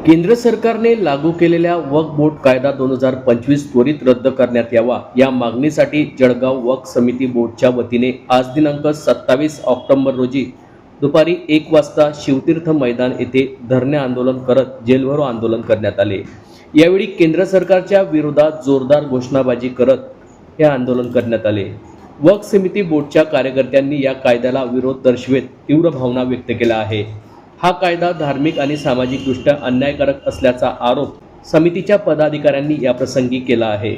केंद्र सरकारने लागू केलेल्या वक्फ बोर्ड कायदा 2025 त्वरित रद्द करण्यात यावा या मागणीसाठी जळगाव वक्फ समिती बोर्डच्या वतीने आज दिनांक 27 ऑक्टोबर रोजी दुपारी 1 वाजता शिवतीर्थ मैदान येथे धरणे आंदोलन करत जेलभरो आंदोलन करण्यात आले। यावेळी केंद्र सरकारच्या विरोधात जोरदार घोषणाबाजी करत हे आंदोलन करण्यात आले। वक्फ समिती बोर्डच्या कार्यकर्त्यांनी या कायद्याला विरोध दर्शवत तीव्र भावना व्यक्त केल्या आहे। हा कायदा धार्मिक आणि सामाजिकदृष्ट्या अन्यायकारक असल्याचा आरोप समितीच्या पदाधिकाऱ्यांनी याप्रसंगी केला आहे।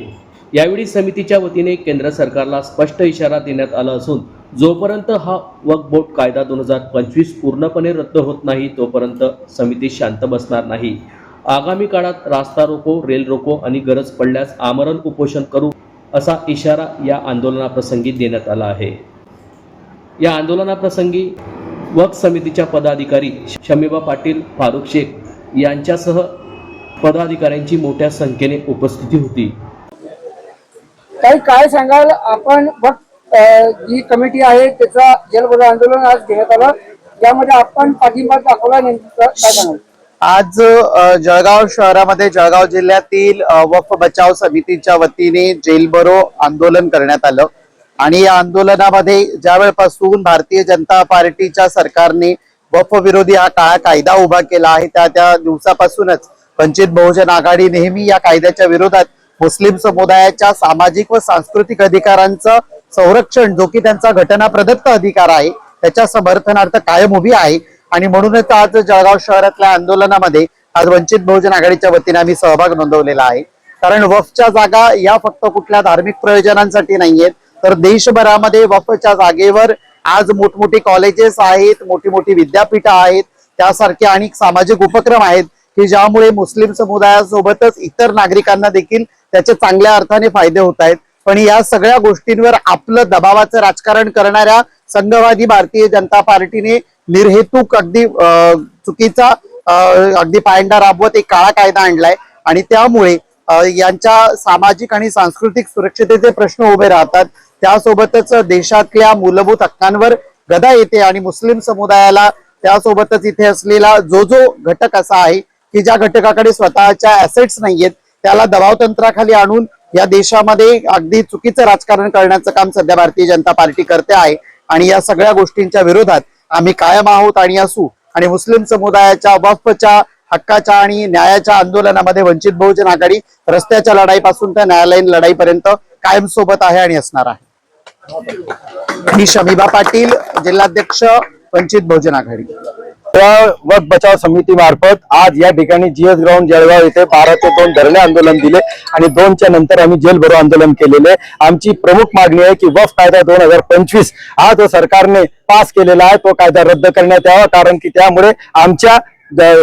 यावेळी समितीच्या वतीने केंद्र सरकारला स्पष्ट इशारा देण्यात आला असून जोपर्यंत हा वक्फ बोर्ड कायदा 2025 पूर्णपणे रद्द होत नाही तोपर्यंत समिती शांत बसणार नाही। आगामी काळात रास्ता रोको, रेल रोको आणि गरज पडल्यास आमरण उपोषण करू असा इशारा या आंदोलनाप्रसंगी देण्यात आला आहे। या आंदोलनाप्रसंगी वक्फ समितीच्या पदाधिकारी शमीबा पाटील, फारुख शेख यांच्यासह पदाधिकाऱ्यांची मोठ्या संख्येने उपस्थिती होती। काय सांगाल आपण? जी कमिटी आहे त्याचा जेलभरो आंदोलन आज घेण्यात आलं, यामध्ये आपण पाठिंबा दाखवला, नेमकं काय सांगाल? आज जळगाव शहरामध्ये जळगाव जिल्ह्यातील वक्फ बचाव समितीच्या वतीने जेलभरो आंदोलन करण्यात आलं आणि या आंदोलनामध्ये ज्या वेळपासून भारतीय जनता पार्टीच्या सरकारने वक्फ विरोधी हा काळा कायदा उभा केला आहे त्या दिवसापासूनच वंचित बहुजन आघाडी नेहमी या कायद्याच्या विरोधात मुस्लिम समुदायाच्या सामाजिक व सांस्कृतिक अधिकारांचं संरक्षण, जो की त्यांचा घटना प्रदत्त अधिकार आहे, त्याच्या समर्थनार्थ कायम उभी आहे। आणि म्हणूनच आज जळगाव शहरातल्या आंदोलनामध्ये आज वंचित बहुजन आघाडीच्या वतीने आम्ही सहभाग नोंदवलेला आहे। कारण वक्फच्या जागा या फक्त कुठल्या धार्मिक प्रयोजनांसाठी नाहीयेत, तर देशभरामध्ये वक्फच्या जागेवर आज मोठमोठी कॉलेजेस आहेत, मोठी मोठी विद्यापीठं आहेत, त्यासारखे अनेक सामाजिक उपक्रम आहेत की ज्यामुळे मुस्लिम समुदायासोबतच इतर नागरिकांना देखील त्याचे चांगल्या अर्थाने फायदे होत आहेत। पण या सगळ्या गोष्टींवर आपलं दबावाचं राजकारण करणाऱ्या संघवादी भारतीय जनता पार्टीने निर्हेतुक अगदी चुकीचा अगदी पायंडा राबवत एक काळा कायदा आणलाय आणि त्यामुळे यांच्या सामाजिक आणि सांस्कृतिक सुरक्षतेचे प्रश्न उभे राहतात। त्यासोबतच देशातल्या मूलभूत हक्कांवर गदा येते आणि मुस्लिम समुदायाला त्यासोबतच इथे असलेला जो घटक असा आहे की ज्या घटकाकडे स्वतःच्या ऍसेट्स नाहीयेत त्याला दबाव तंत्राखाली आणून या देशामध्ये अगदी चुकीचं राजकारण करण्याचं काम सध्या भारतीय जनता पार्टी करते आहे। आणि या सगळ्या गोष्टींच्या विरोधात आम्ही कायम आहोत आणि असू आणि मुस्लिम समुदायाच्या वक्फच्या हक्काच्या आणि न्यायाच्या आंदोलनामध्ये वंचित बहुजन आघाडी रस्त्याच्या लढाईपासून तर न्यायालयीन लढाईपर्यंत कायम सोबत आहे आणि असणार आहे। मी शमीबा पाटील, जिल्हाध्यक्ष वंचित बहुजन आघाडी। वक्फ बचाव समिती मार्फत आज या ठिकाणी जीएस ग्राउंड जळगाव येथे 12 ते 2 धरणे आंदोलन दिले आणि 2च्या नंतर आम्ही जेलभरो आंदोलन केलेले। आमची प्रमुख मागणी आहे की वक्फ कायदा 2025 हा जो सरकारने पास केलेला आहे तो कायदा रद्द करण्यात यावा, कारण की त्यामुळे आमच्या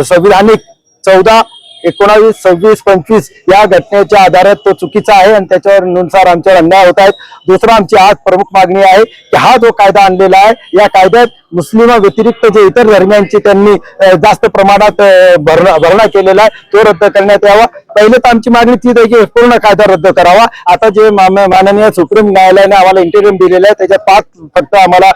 संविधानिक 14, 19, 26, 25 या घटनेच्या आधारात तो चुकीचा आहे आणि त्याच्यावर नुसार आमच्यावर अन्याय होत आहेत। दुसरं आमची आज प्रमुख मागणी आहे की हा जो कायदा आणलेला आहे या कायद्यात मुस्लिम व्यतिरिक्त जे इतर धर्मियांची त्यांनी जास्त प्रमाणात भरणा केलेला आहे तो रद्द करण्यात यावा। पहिले तर आमची मागणी तीच आहे की पूर्ण कायदा रद्द करावा। आता जे माननीय सुप्रीम न्यायालयाने आम्हाला इंटेरियम दिलेला आहे त्याच्यात 5 फक्त आम्हाला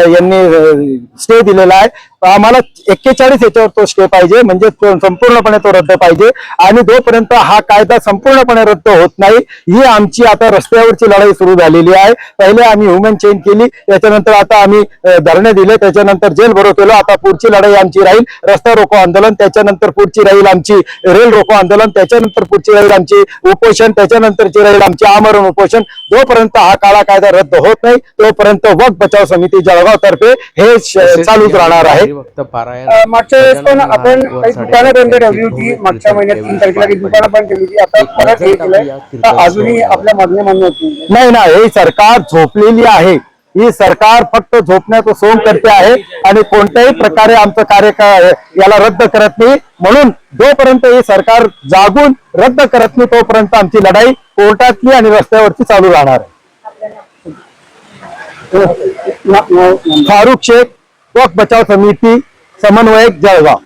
यांनी स्टे दिलेला आहे। आम्हाला 41 याच्यावर तो स्टे पाहिजे, म्हणजे संपूर्णपणे तो रद्द पाहिजे आणि जोपर्यंत हा कायदा संपूर्णपणे रद्द होत नाही ही आमची आता रस्त्यावरची लढाई सुरू झालेली आहे। पहिले आम्ही ह्युमन चेन केली, त्याच्यानंतर आता आम्ही धरणे दिले, त्याच्यानंतर जेलभरो केलं। आता पुढची लढाई आमची राहील रस्ता रोको आंदोलन, त्याच्यानंतर पुढची राहील आमची रेल रोको आंदोलन, त्याच्यानंतर पुढची राहील आमची उपोषण, त्याच्यानंतरची राहील आमची आमरण उपोषण। जोपर्यंत हा काळा कायदा रद्द होत नाही तोपर्यंत वक्फ बचाव समिती जळगाव तर्फे हे चालूच राहणार आहे। मागच्या वेळेस पण आपण काही दुकानं बंद ठेवली होती, मागच्या महिन्यात 3 तारखेला काही दुकानं बंद ठेवली होती, आता परत हे केलंय, अजूनही आपल्या मागण्या मान्य होती नाही ना? हे सरकार झोपलेली आहे, ही सरकार फक्त झोपण्याचं सोंग करते आहे आणि कोणत्याही प्रकारे आमचं कार्य याला रद्द करत नाही। म्हणून जोपर्यंत हे सरकार जागून रद्द करत नाही तोपर्यंत आमची लढाई कोर्टातली आणि रस्त्यावरची चालू राहणार आहे। फारुख शेख, वक्फ बचाव समिती, समन्वयक, जळगाव।